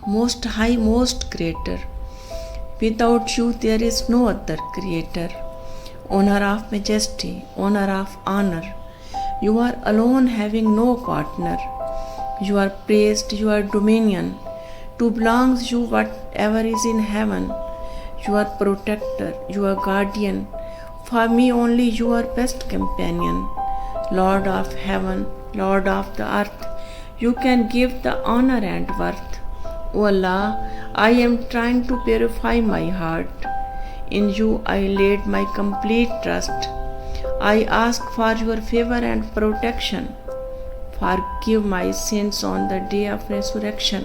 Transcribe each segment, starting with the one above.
Most High, Most Creator. Without you, there is no other Creator. Owner of majesty, owner of honor. You are alone, having no partner. You are praised, you are dominion. To belongs you whatever is in heaven. You are protector, you are guardian. For me only you are best companion. Lord of heaven, Lord of the earth. You can give the honor and worth. O Allah, I am trying to purify my heart. In you I laid my complete trust. I ask for your favor and protection. Forgive my sins on the day of resurrection.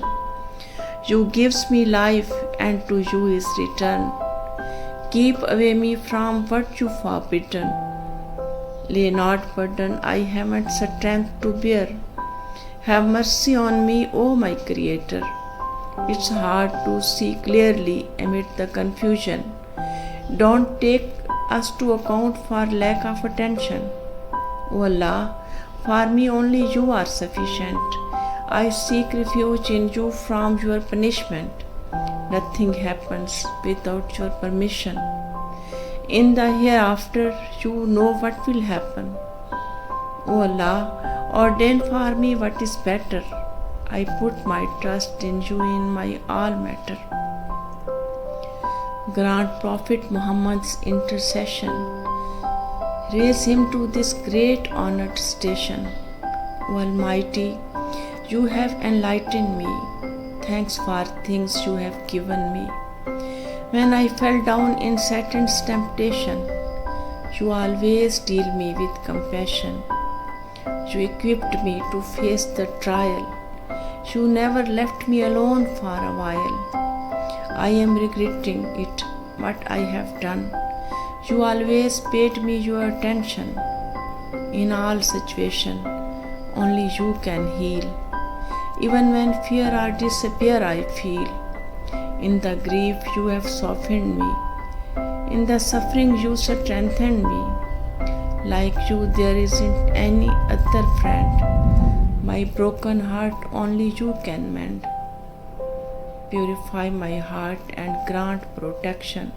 You gives me life and to you is return. Keep away me from what you forbidden. Lay not burden I haven't strength to bear. Have mercy on me, O my Creator. It's hard to see clearly amid the confusion. Don't take us to account for lack of attention. O Allah, for me only you are sufficient. I seek refuge in you from your punishment. Nothing happens without your permission. In the hereafter, you know what will happen. O Allah, ordain for me what is better. I put my trust in you in my all matter. Grant Prophet Muhammad's intercession. Raise him to this great honored station. O Almighty, you have enlightened me. Thanks for things you have given me. When I fell down in Satan's temptation, you always deal me with compassion. You equipped me to face the trial. You never left me alone for a while. I am regretting it, what I have done. You always paid me your attention. In all situations, only you can heal. Even when fear or despair I feel. In the grief you have softened me. In the suffering you strengthened me. Like you there isn't any other friend. My broken heart only you can mend. Purify my heart and grant protection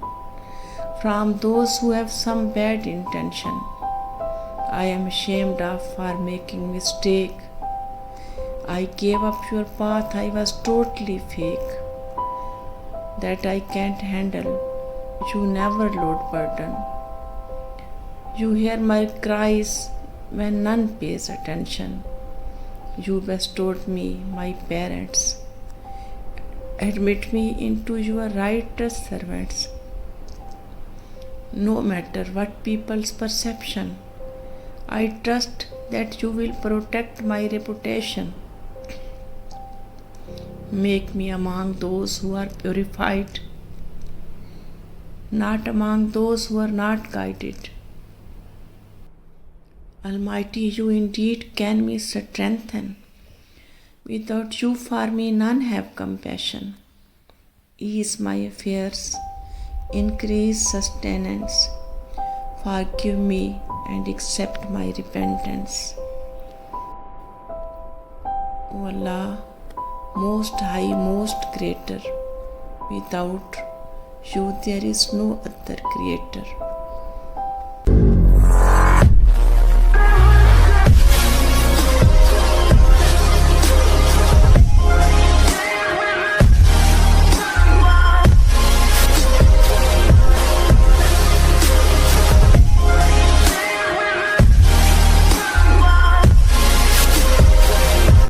from those who have some bad intention. I am ashamed of for making mistake. I gave up your path, I was totally fake. That I can't handle, you never load burden. You hear my cries when none pays attention. You bestowed me, my parents. Admit me into your righteous servants. No matter what people's perception, I trust that you will protect my reputation. Make me among those who are purified, not among those who are not guided. Almighty, you indeed can me strengthen. Without you for me none have compassion. Ease my affairs, increase sustenance. Forgive me and accept my repentance. O Allah, Most High, Most Creator, without you there is no other Creator.